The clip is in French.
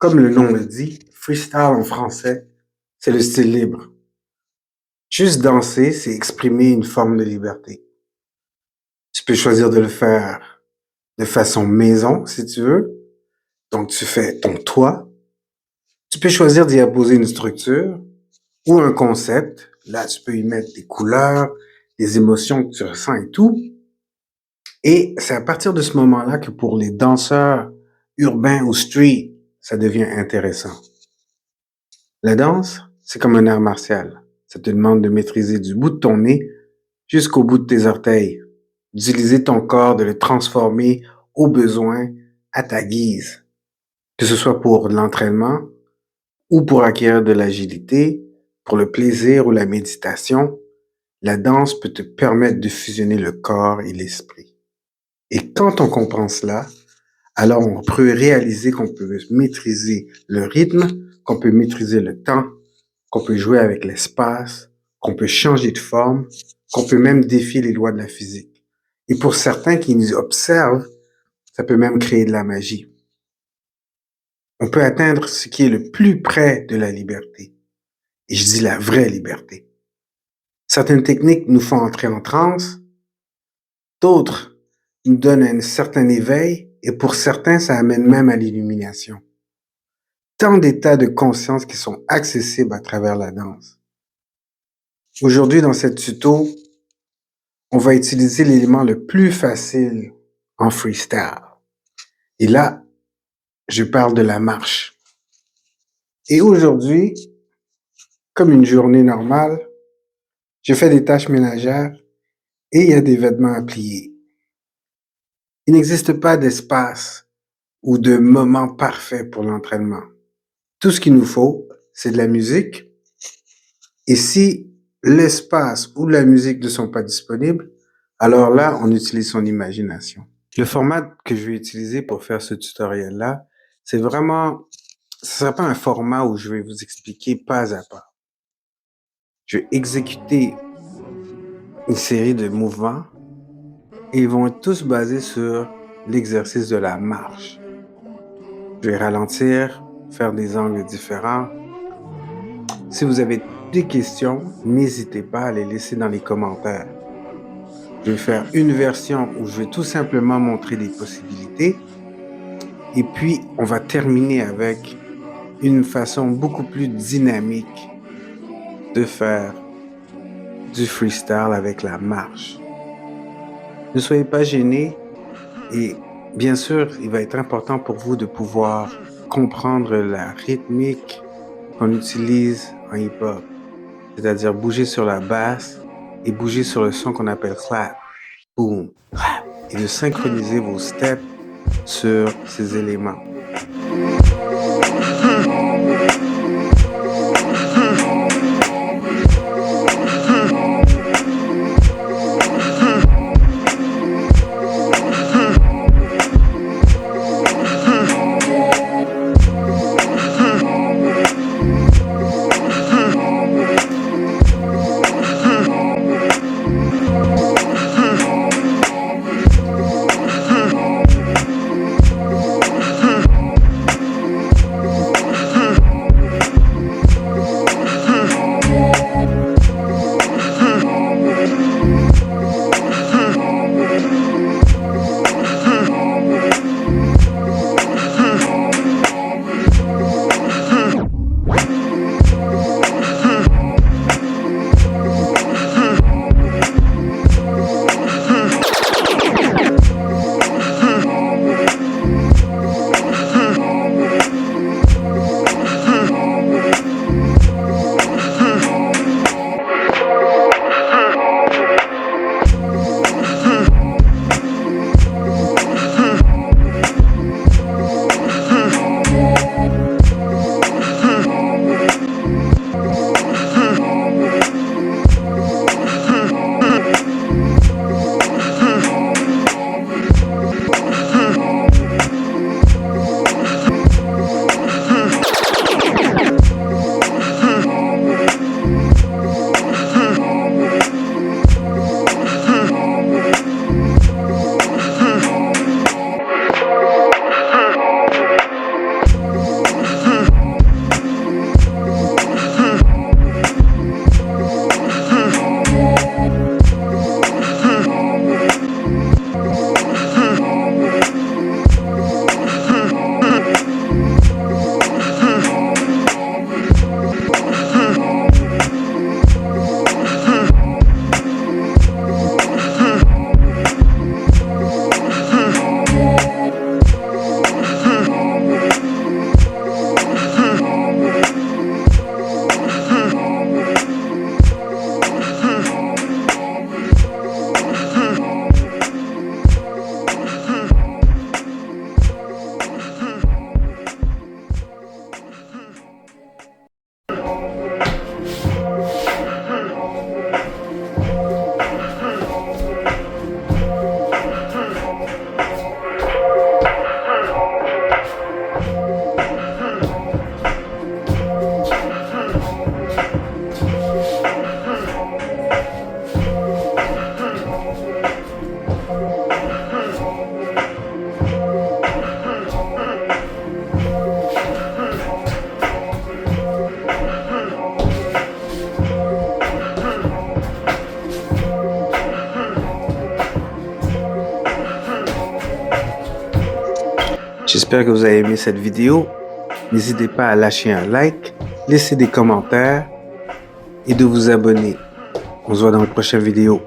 Comme le nom le dit, freestyle en français, c'est le style libre. Juste danser, c'est exprimer une forme de liberté. Tu peux choisir de le faire de façon maison, si tu veux. Donc, tu fais ton toit. Tu peux choisir d'y apposer une structure ou un concept. Là, tu peux y mettre des couleurs, des émotions que tu ressens et tout. Et c'est à partir de ce moment-là que pour les danseurs urbains ou street, ça devient intéressant. La danse, c'est comme un art martial. Ça te demande de maîtriser du bout de ton nez jusqu'au bout de tes orteils, d'utiliser ton corps, de le transformer au besoin, à ta guise, que ce soit pour l'entraînement ou pour acquérir de l'agilité, pour le plaisir ou la méditation. La danse peut te permettre de fusionner le corps et l'esprit. Et quand on comprend cela, alors on peut réaliser qu'on peut maîtriser le rythme, qu'on peut maîtriser le temps, qu'on peut jouer avec l'espace, qu'on peut changer de forme, qu'on peut même défier les lois de la physique. Et pour certains qui nous observent, ça peut même créer de la magie. On peut atteindre ce qui est le plus près de la liberté. Et je dis la vraie liberté. Certaines techniques nous font entrer en transe, d'autres nous donnent un certain éveil, et pour certains, ça amène même à l'illumination. Tant d'états de conscience qui sont accessibles à travers la danse. Aujourd'hui, dans cette tuto, on va utiliser l'élément le plus facile en freestyle. Et là, je parle de la marche. Et aujourd'hui, comme une journée normale, je fais des tâches ménagères et il y a des vêtements à plier. Il n'existe pas d'espace ou de moment parfait pour l'entraînement. Tout ce qu'il nous faut, c'est de la musique. Et si l'espace ou la musique ne sont pas disponibles, alors là, on utilise son imagination. Le format que je vais utiliser pour faire ce tutoriel-là, c'est vraiment, ce ne sera pas un format où je vais vous expliquer pas à pas. Je vais exécuter une série de mouvements et ils vont être tous basés sur l'exercice de la marche. Je vais ralentir, faire des angles différents. Si vous avez des questions, n'hésitez pas à les laisser dans les commentaires. Je vais faire une version où je vais tout simplement montrer des possibilités. Et puis, on va terminer avec une façon beaucoup plus dynamique de faire du freestyle avec la marche. Ne soyez pas gênés et bien sûr, il va être important pour vous de pouvoir comprendre la rythmique qu'on utilise en hip-hop, c'est-à-dire bouger sur la basse et bouger sur le son qu'on appelle clap, boom, clap, et de synchroniser vos steps sur ces éléments. J'espère que vous avez aimé cette vidéo. N'hésitez pas à lâcher un like, laisser des commentaires et de vous abonner. On se voit dans la prochaine vidéo.